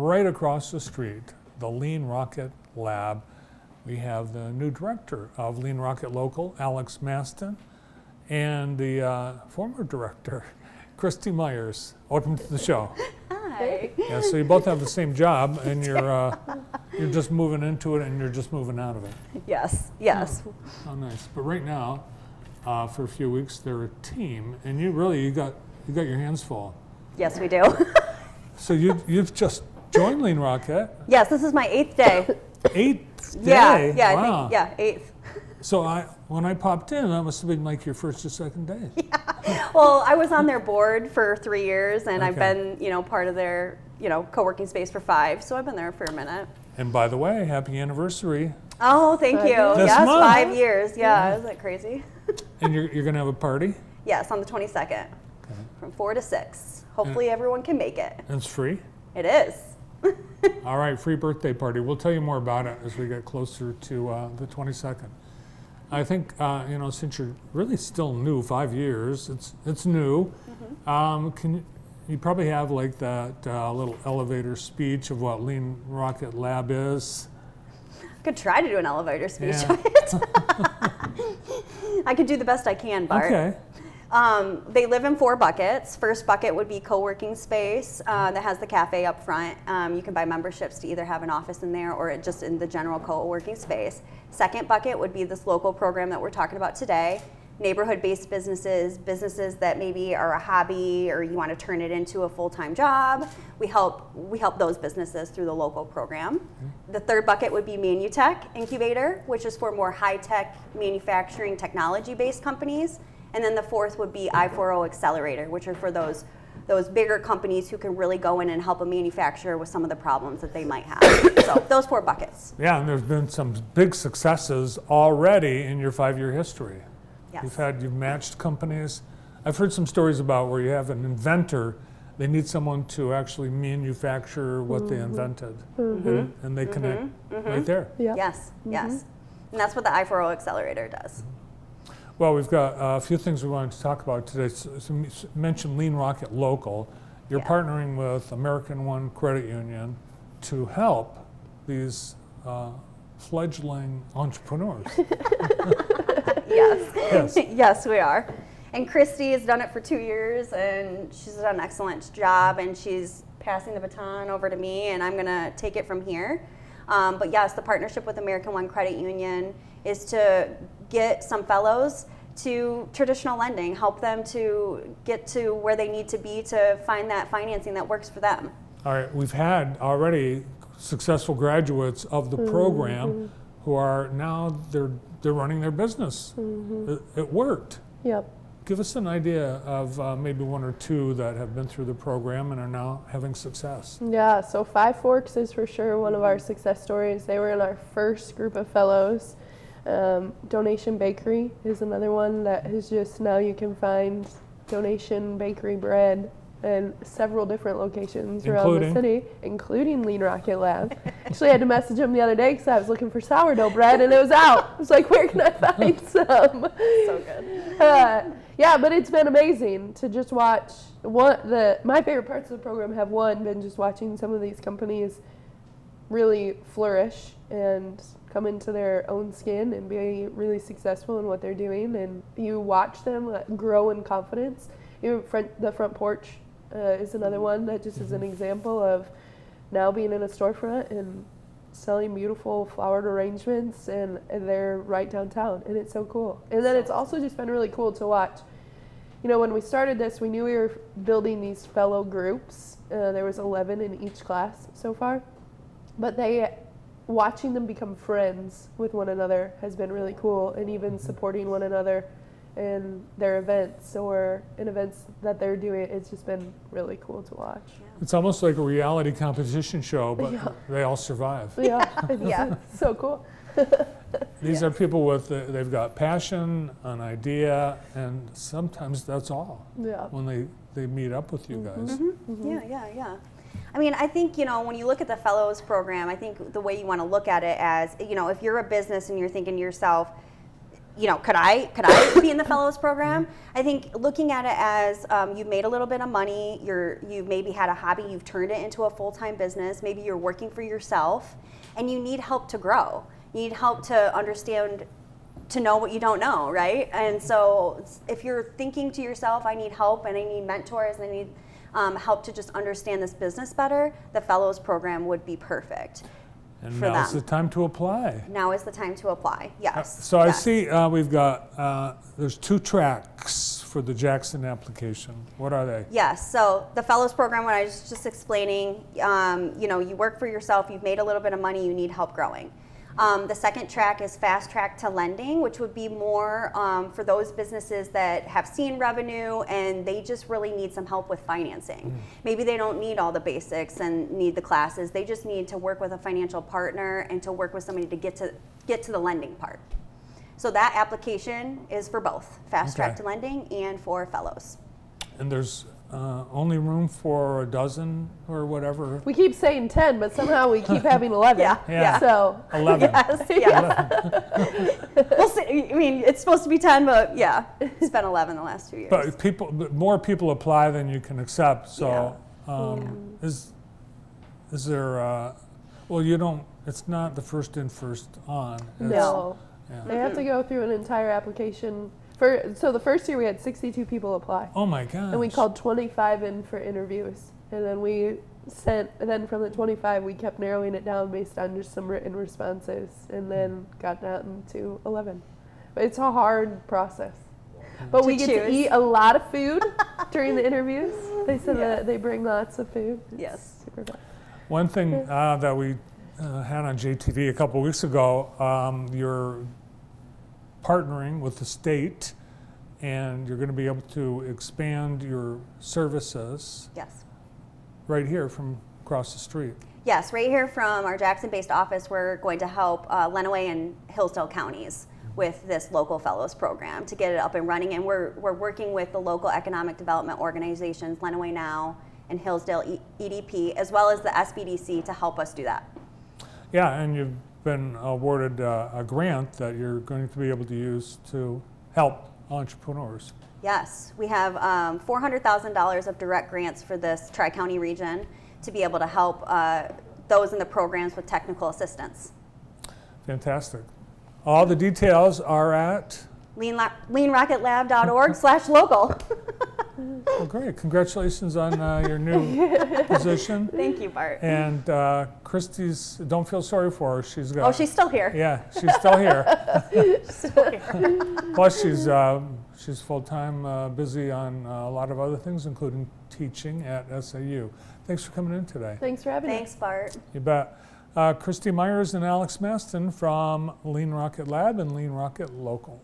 right across the street, the Lean Rocket Lab, we have the new director of Lean Rocket Local, Alex Maston, and the former director, Christy Myers. Welcome to the show. Hi. Yeah, so you both have the same job, and you're just moving into it, and you're just moving out of it. Yes, yes. Oh, nice. But right now, for a few weeks, they're a team, and you got your hands full. Yes, we do. So you've just joined Lean Rocket. Yes, this is my 8th day. 8th day? Yeah, Wow. I think, 8th. So when I popped in, that must have been like your first or second day. Well, I was on their board for 3 years, and I've Okay. been, part of their, co-working space for 5, so I've been there for a minute. And by the way, happy anniversary. Oh, thank you. This Yes, month. 5 years. Yeah, isn't that crazy? And you're going to have a party? Yes, on the 22nd, Okay. from 4 to 6. Hopefully everyone can make it. And it's free? It is. All right, free birthday party. We'll tell you more about it as we get closer to the 22nd. I think, since you're really still new, 5 years, it's new. You probably have like that little elevator speech of what Lean Rocket Lab is. I could try to do an elevator speech Yeah. of it. I could do the best I can, Bart. Okay. They live in 4 buckets. First bucket would be co-working space that has the cafe up front. You can buy memberships to either have an office in there or just in the general co-working space. Second bucket would be this local program that we're talking about today. Neighborhood-based businesses that maybe are a hobby or you want to turn it into a full-time job. We help those businesses through the local program. The third bucket would be Manutech Incubator, which is for more high-tech manufacturing technology-based companies. And then the fourth would be I4O Accelerator, which are for those bigger companies who can really go in and help a manufacturer with some of the problems that they might have. So those 4 buckets. Yeah, and there's been some big successes already in your 5-year history. Yes. You've matched companies. I've heard some stories about where you have an inventor, they need someone to actually manufacture what they invented. And they connect right there. Yeah. Yes, yes. And that's what the I4O Accelerator does. Well, we've got a few things we wanted to talk about today. So you mentioned Lean Rocket Local. You're Yeah. partnering with American One Credit Union to help these fledgling entrepreneurs. Yes. Yes. Yes, we are. And Christy has done it for 2 years, and she's done an excellent job, and she's passing the baton over to me, and I'm going to take it from here. But yes, the partnership with American One Credit Union is to get some fellows to traditional lending, help them to get to where they need to be to find that financing that works for them. All right, we've had already successful graduates of the program who are now they're running their business. It worked. Yep. Give us an idea of maybe 1 or 2 that have been through the program and are now having success. Yeah, so Five Forks is for sure one of our success stories. They were in our first group of fellows. Donation Bakery is another one that is just now you can find Donation Bakery bread in several different locations around the city, including Lean Rocket Lab. Actually, I had to message them the other day because I was looking for sourdough bread and it was out. I was like, where can I find some? So good. Yeah, but it's been amazing to just watch. My favorite parts of the program have been just watching some of these companies really flourish and come into their own skin and be really successful in what they're doing, and you watch them grow in confidence. The front porch is another one that just is an example of now being in a storefront and selling beautiful flowered arrangements, and they're right downtown, and it's so cool. And then it's also just been really cool to watch. When we started this, we knew we were building these fellow groups. There was 11 in each class so far, but watching them become friends with one another has been really cool, and even supporting one another in their events or in events that they're doing, it's just been really cool to watch. It's almost like a reality competition show, but they all survive. Yeah, Yeah. so cool. These are people they've got passion, an idea, and sometimes that's all Yeah. when they meet up with you guys. Yeah. I mean, I think, when you look at the Fellows program, I think the way you want to look at it as, if you're a business and you're thinking to yourself, could I be in the fellows program? I think looking at it as you've made a little bit of money, you've maybe had a hobby, you've turned it into a full-time business, maybe you're working for yourself, and you need help to grow. You need help to understand, to know what you don't know, right? And so if you're thinking to yourself, I need help and I need mentors and I need help to just understand this business better, the fellows program would be perfect. And for now's them. the time to apply. Now is the time to apply, yes. So I yes. see we've got, there's 2 tracks for the Jackson application. What are they? Yes, so the fellows program, what I was just explaining, you work for yourself, you've made a little bit of money, you need help growing. The second track is fast track to lending, which would be more for those businesses that have seen revenue and they just really need some help with financing. Maybe they don't need all the basics and need the classes. They just need to work with a financial partner and to work with somebody to get to the lending part. So that application is for both fast track Okay. to lending and for fellows. And there's only room for a dozen or whatever. We keep saying 10, but somehow we keep having 11. Yeah, Yeah. So 11. Yes, yes. We'll see. I mean, it's supposed to be 10, but yeah, it's been 11 the last 2 years. But more people apply than you can accept. So is there? Well, you don't. It's not the first in, first on. It's- no. Yeah. They have to go through an entire application. So the first year we had 62 people apply. Oh my gosh. And we called 25 in for interviews. And then from the 25, we kept narrowing it down based on just some written responses and then got down to 11. But it's a hard process. But we get to choose. eat a lot of food during the interviews. They said that they bring lots of food. It's Yes. super fun. One thing that we had on JTV a couple weeks ago, you're partnering with the state and you're going to be able to expand your services Yes. right here from across the street. Yes, right here from our Jackson-based office, we're going to help Lenawee and Hillsdale counties with this local fellows program to get it up and running. And we're working with the local economic development organizations, Lenawee Now and Hillsdale EDP, as well as the SBDC to help us do that. Yeah, and you've been awarded a grant that you're going to be able to use to help entrepreneurs. Yes, we have $400,000 of direct grants for this Tri-County region to be able to help those in the programs with technical assistance. Fantastic. All the details are at, leanrocketlab.org/local. well, great. Congratulations on your new position. Thank you, Bart. And Christy's, don't feel sorry for her. She's got. Oh, she's still here. Yeah, she's still here. Still here. Plus, she's full-time busy on a lot of other things, including teaching at SAU. Thanks for coming in today. Thanks for having us. Thanks, Bart. You bet. Christy Myers and Alex Maston from Lean Rocket Lab and Lean Rocket Local.